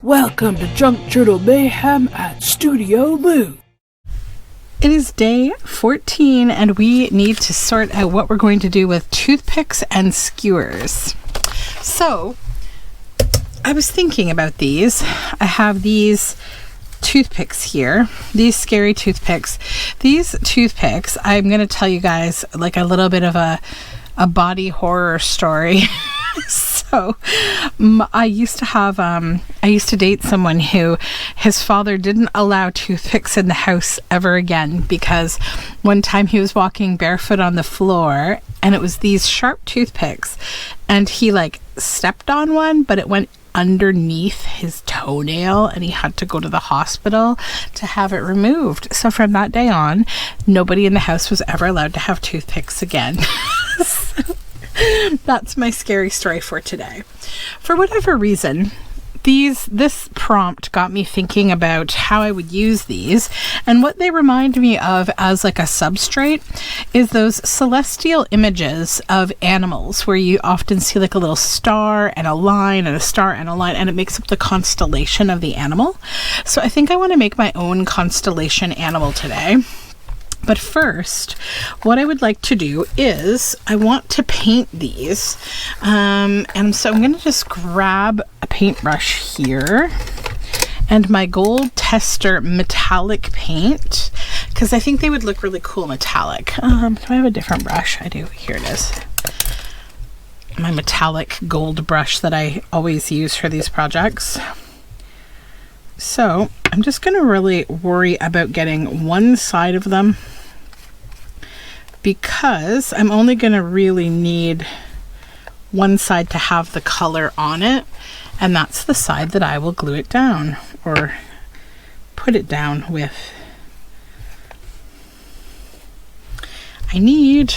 Welcome to Junk Journal Mayhem at Studioloo. It is day 14 and we need to sort out what we're going to do with toothpicks and skewers. So, I was thinking about these. I have these toothpicks here, these scary toothpicks. These toothpicks, I'm going to tell you guys like a little bit of a body horror story. So I used to date someone who his father didn't allow toothpicks in the house ever again because one time he was walking barefoot on the floor and it was these sharp toothpicks and he like stepped on one, but it went underneath his toenail and he had to go to the hospital to have it removed. So from that day on, nobody in the house was ever allowed to have toothpicks again. That's my scary story for today. For whatever reason, this prompt got me thinking about how I would use these, and what they remind me of as like a substrate is those celestial images of animals where you often see like a little star and a line and a star and a line, and it makes up the constellation of the animal. So I think I want to make my own constellation animal today. But first, what I would like to do is I want to paint these. And so I'm going to just grab a paintbrush here and my gold tester metallic paint, because I think they would look really cool metallic. Do I have a different brush? I do. Here it is. My metallic gold brush that I always use for these projects. So I'm just going to really worry about getting one side of them because I'm only going to really need one side to have the color on it, and that's the side that I will glue it down or put it down with. I need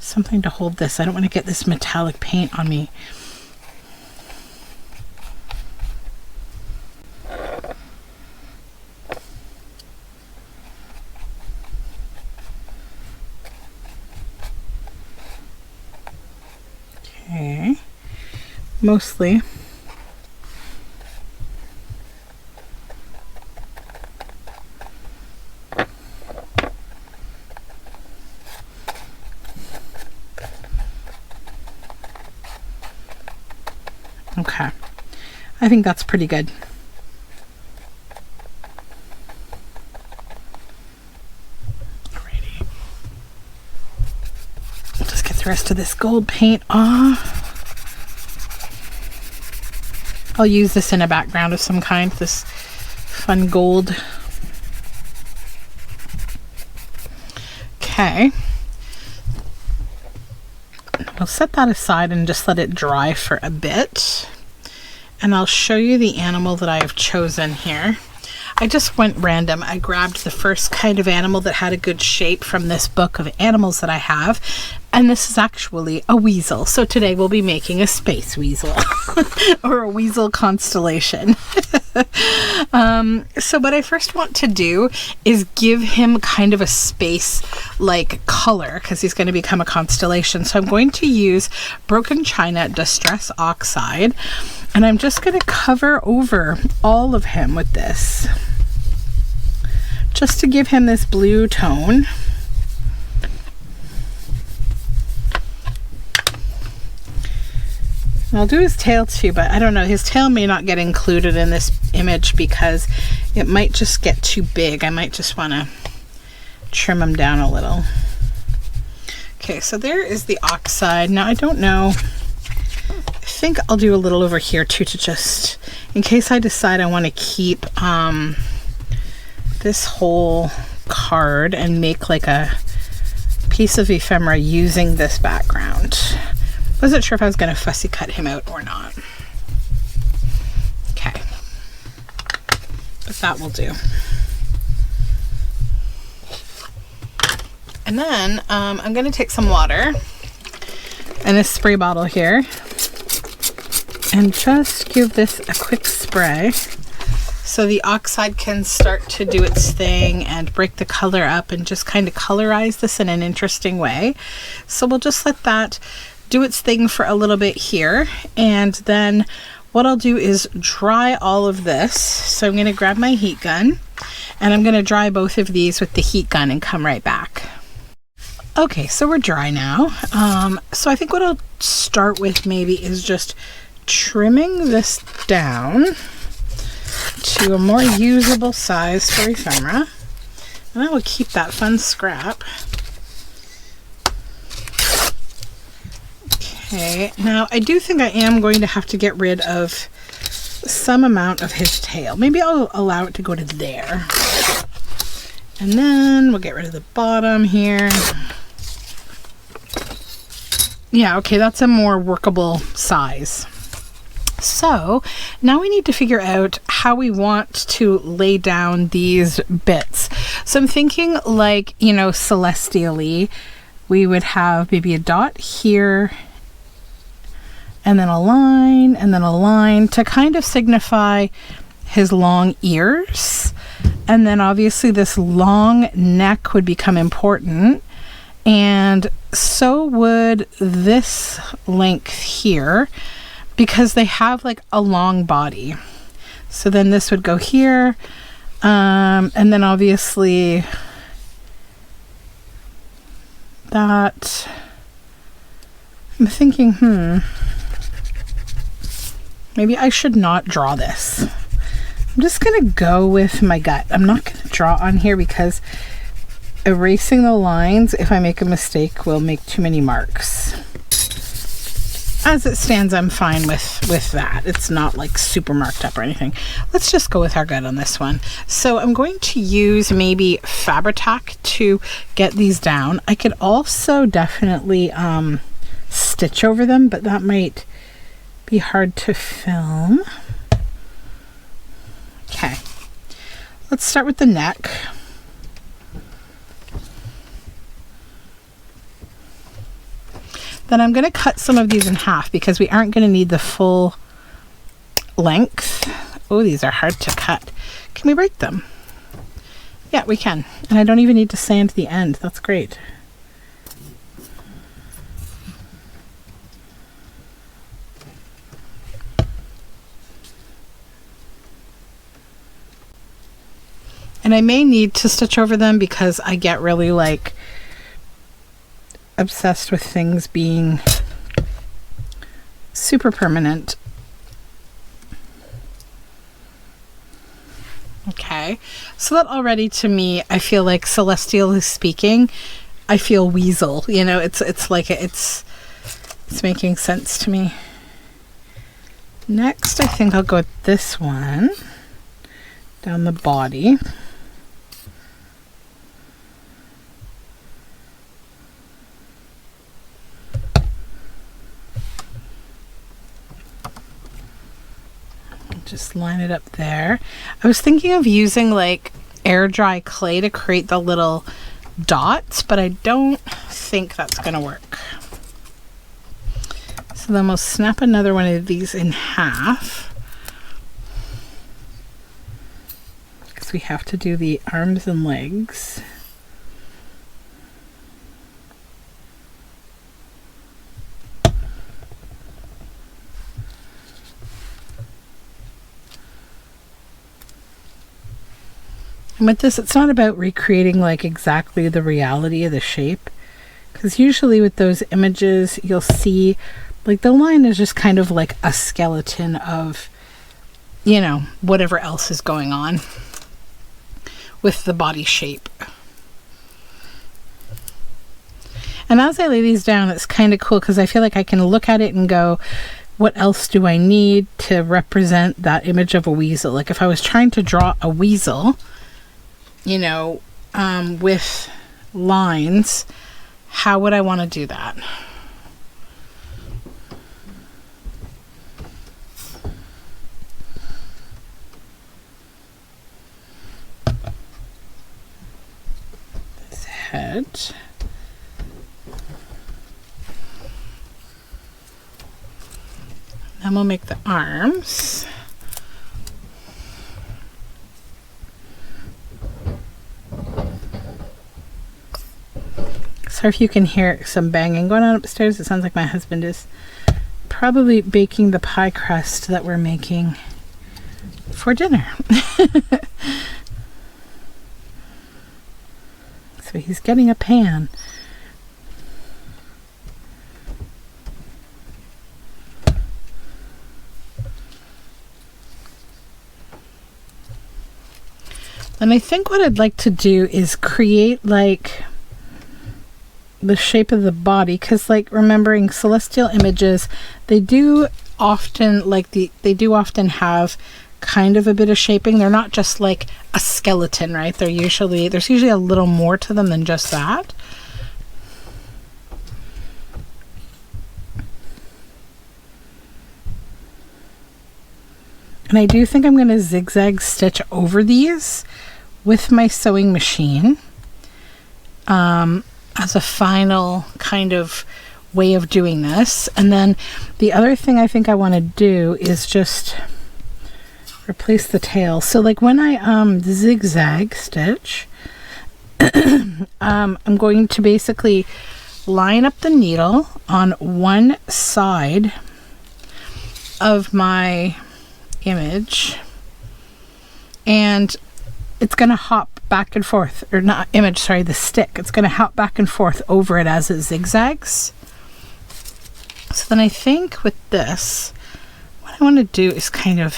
something to hold this. I don't want to get this metallic paint on me. Okay, mostly. Okay, I think that's pretty good. Alrighty. I'll just get the rest of this gold paint off. I'll use this in a background of some kind, this fun gold. Okay. I'll set that aside and just let it dry for a bit. And I'll show you the animal that I have chosen here. I just went random. I grabbed the first kind of animal that had a good shape from this book of animals that I have. And this is actually a weasel. So today we'll be making a space weasel or a weasel constellation. So what I first want to do is give him kind of a space like color because he's going to become a constellation. So I'm going to use Broken China Distress Oxide, and I'm just going to cover over all of him with this just to give him this blue tone. I'll do his tail too, but I don't know, his tail may not get included in this image because it might just get too big. I might just want to trim him down a little. Okay, so there is the oxide. Now I don't know, I think I'll do a little over here too, to just, in case I decide I want to keep this whole card and make like a piece of ephemera using this background. Wasn't sure if I was going to fussy cut him out or not. Okay, but that will do. And then I'm going to take some water and a spray bottle here and just give this a quick spray so the oxide can start to do its thing and break the color up and just kind of colorize this in an interesting way. So we'll just let that do its thing for a little bit here, and then what I'll do is dry all of this. So I'm going to grab my heat gun and I'm going to dry both of these with the heat gun and come right back. Okay, so we're dry now. So I think what I'll start with maybe is just trimming this down to a more usable size for ephemera. And I will keep that fun scrap. Okay, now I do think I am going to have to get rid of some amount of his tail. Maybe I'll allow it to go to there. And then we'll get rid of the bottom here. Yeah, okay, that's a more workable size. So now we need to figure out how we want to lay down these bits. So I'm thinking like, you know, celestially, we would have maybe a dot here and then a line to kind of signify his long ears. And then obviously this long neck would become important. And so would this length here, because they have like a long body. So then this would go here. And then obviously that, I'm thinking, maybe I should not draw this. I'm just going to go with my gut. I'm not going to draw on here because erasing the lines, if I make a mistake, will make too many marks. As it stands, I'm fine with that. It's not like super marked up or anything. Let's just go with our gut on this one. So I'm going to use maybe Fabri-Tac to get these down. I could also definitely stitch over them, but that might be hard to film. Okay, let's start with the neck. Then I'm going to cut some of these in half because we aren't going to need the full length. Oh, these are hard to cut. Can we break them? Yeah, we can. And I don't even need to sand the end. That's great. And I may need to stitch over them because I get really like obsessed with things being super permanent. Okay, so that already to me, I feel like celestially speaking, I feel Weasel. You know, it's like it's making sense to me. Next, I think I'll go with this one down the body. Just line it up there. I was thinking of using like air dry clay to create the little dots, but I don't think that's gonna work. So then we'll snap another one of these in half because we have to do the arms and legs. And with this, it's not about recreating like exactly the reality of the shape, because usually with those images you'll see like the line is just kind of like a skeleton of, you know, whatever else is going on with the body shape. And as I lay these down, it's kind of cool because I feel like I can look at it and go, what else do I need to represent that image of a weasel? Like if I was trying to draw a weasel, you know, with lines, how would I want to do that? This head. Then we'll make the arms. Sorry if you can hear some banging going on upstairs. It sounds like my husband is probably baking the pie crust that we're making for dinner. So he's getting a pan. And I think what I'd like to do is create like the shape of the body, because like remembering celestial images, they do often have kind of a bit of shaping. They're not just like a skeleton, right? There's usually a little more to them than just that. And I do think I'm going to zigzag stitch over these with my sewing machine as a final kind of way of doing this. And then the other thing I think I want to do is just replace the tail. So like when I zigzag stitch, I'm going to basically line up the needle on one side of my image, and it's going to hop back and forth, or not image, sorry, the stick. It's going to hop back and forth over it as it zigzags. So then I think with this, what I want to do is kind of,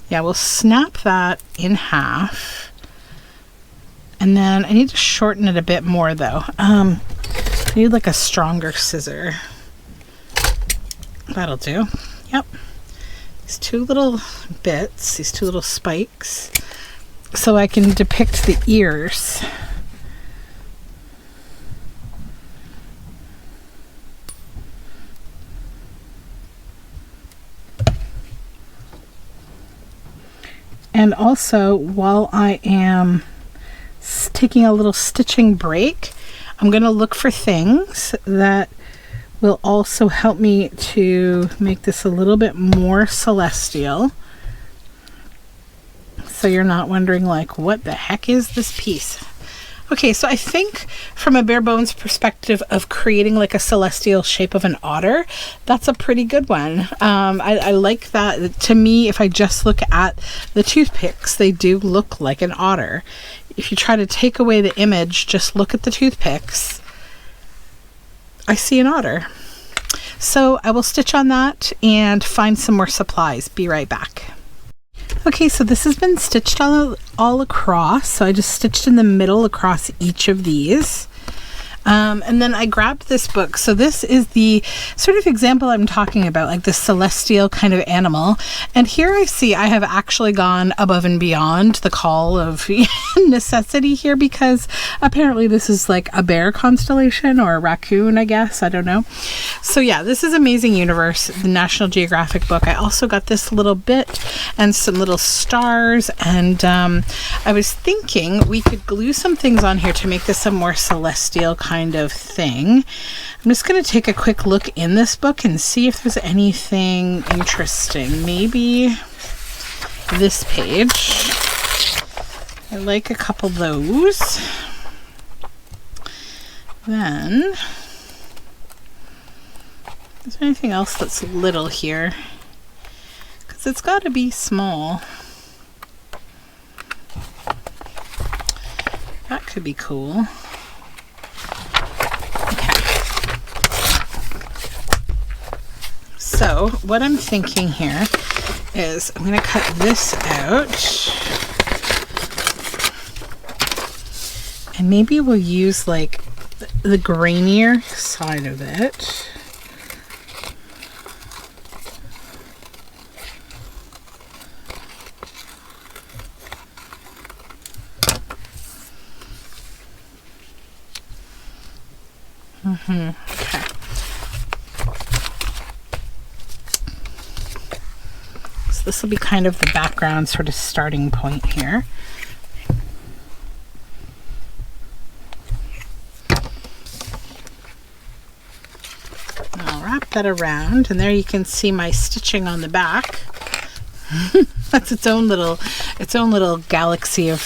yeah, we'll snap that in half. And then I need to shorten it a bit more though. I need like a stronger scissor. That'll do. Yep. These two little bits, these two little spikes, so I can depict the ears. And also, while I am taking a little stitching break, I'm going to look for things that will also help me to make this a little bit more celestial. So you're not wondering like, what the heck is this piece? Okay, so I think from a bare bones perspective of creating like a celestial shape of an otter, that's a pretty good one. I like that. To me, if I just look at the toothpicks, they do look like an otter. If you try to take away the image, just look at the toothpicks, I see an otter. So I will stitch on that and find some more supplies. Be right back. Okay, so this has been stitched all across. So I just stitched in the middle across each of these. And then I grabbed this book. So this is the sort of example I'm talking about, like the celestial kind of animal. And here I see I have actually gone above and beyond the call of necessity here, because apparently this is like a bear constellation or a raccoon, I guess. I don't know. So yeah, this is Amazing Universe, the National Geographic book. I also got this little bit and some little stars. And I was thinking we could glue some things on here to make this a more celestial kind of thing. I'm just going to take a quick look in this book and see if there's anything interesting. Maybe this page. I like a couple of those. Then, is there anything else that's little here? Because it's got to be small. That could be cool. So what I'm thinking here is I'm going to cut this out, and maybe we'll use like the grainier side of it. Okay. This will be kind of the background sort of starting point here. I'll wrap that around, and there you can see my stitching on the back. That's its own little galaxy of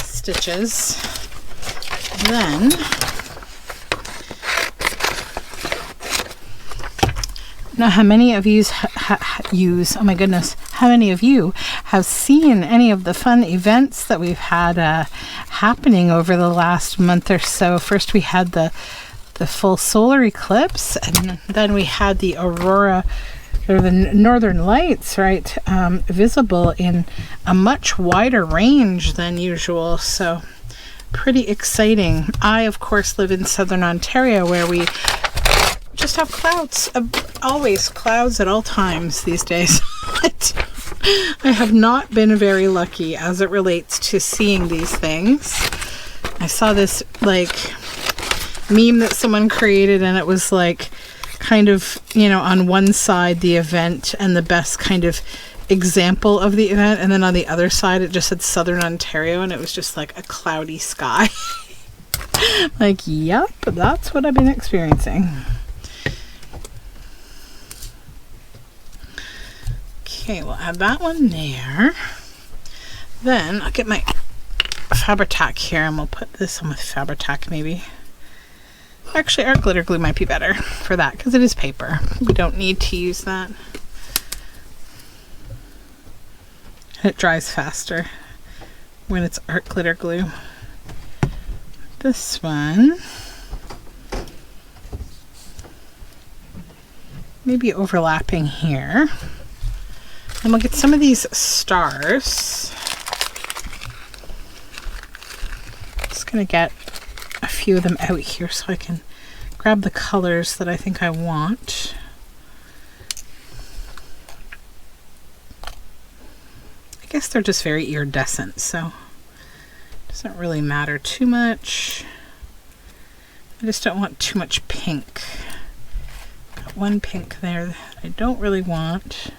stitches. Then know how many of you use, oh my goodness, how many of you have seen any of the fun events that we've had happening over the last month or so. First we had the full solar eclipse, and then we had the aurora, or the northern lights, right, visible in a much wider range than usual. So pretty exciting. I, of course, live in southern Ontario, where we just have clouds, always clouds at all times these days. I have not been very lucky as it relates to seeing these things. I saw this like meme that someone created, and it was like kind of, you know, on one side the event and the best kind of example of the event, and then on the other side it just said southern Ontario, and it was just like a cloudy sky. Like, yep, that's what I've been experiencing. Okay, we'll add that one there. Then I'll get my Fabri-Tac here, and we'll put this on with Fabri-Tac maybe. Actually, art glitter glue might be better for that because it is paper. We don't need to use that. It dries faster when it's art glitter glue. This one, maybe overlapping here. And we'll get some of these stars. Just gonna get a few of them out here so I can grab the colors that I think I want. I guess they're just very iridescent, so it doesn't really matter too much. I just don't want too much pink. Got one pink there that I don't really want.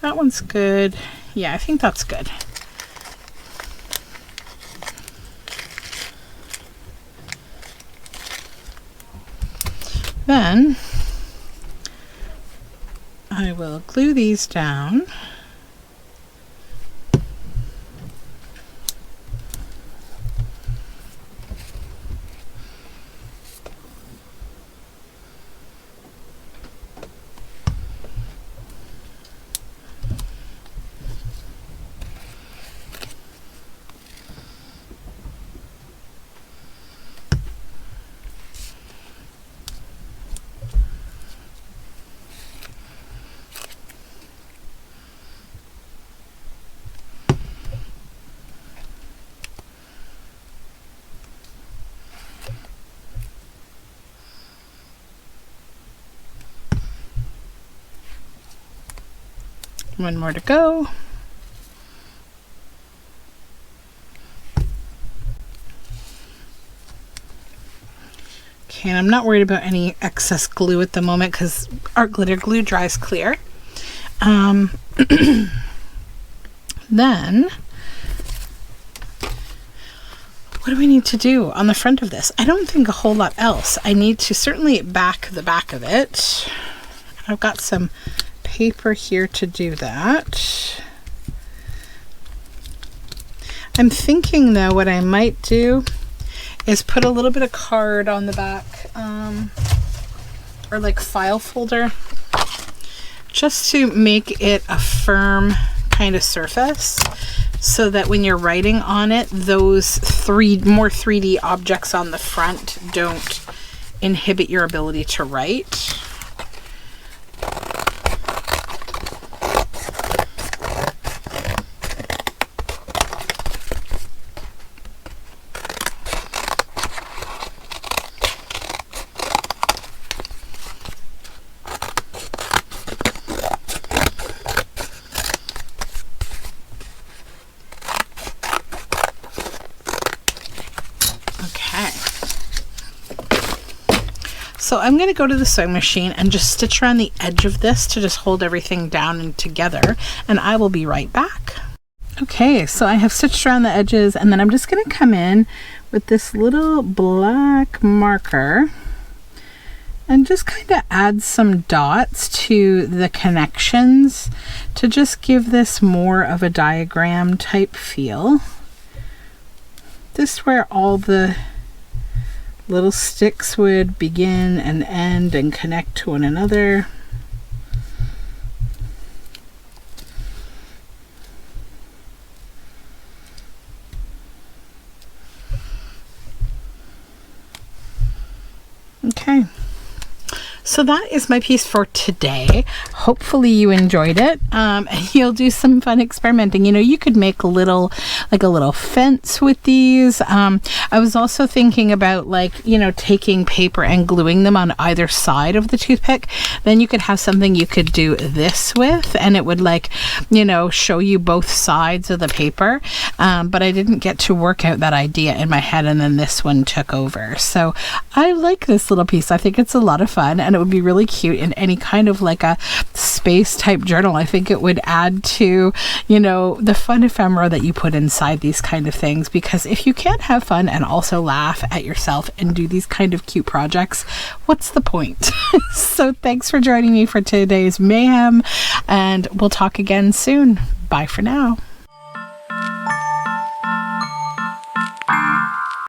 That one's good. Yeah, I think that's good. Then I will glue these down. One more to go. Okay, and I'm not worried about any excess glue at the moment because art glitter glue dries clear. Then what do we need to do on the front of this? I don't think a whole lot else. I need to certainly back the back of it. I've got some paper here to do that. I'm thinking though what I might do is put a little bit of card on the back, or like file folder, just to make it a firm kind of surface so that when you're writing on it, those more 3D objects on the front don't inhibit your ability to write. So I'm going to go to the sewing machine and just stitch around the edge of this to just hold everything down and together, and I will be right back. Okay, so I have stitched around the edges, and then I'm just going to come in with this little black marker and just kind of add some dots to the connections to just give this more of a diagram type feel. This is where all the little sticks would begin and end and connect to one another. Okay. So that is my piece for today. Hopefully you enjoyed it. And you'll do some fun experimenting. You know, you could make a little fence with these. I was also thinking about, like, you know, taking paper and gluing them on either side of the toothpick. Then you could have something you could do this with, and it would, like, you know, show you both sides of the paper. But I didn't get to work out that idea in my head, and then this one took over. So I like this little piece. I think it's a lot of fun, and it would be really cute in any kind of like a space type journal. I think it would add to, you know, the fun ephemera that you put inside these kind of things, because if you can't have fun and also laugh at yourself and do these kind of cute projects, what's the point? So thanks for joining me for today's mayhem, and we'll talk again soon. Bye for now.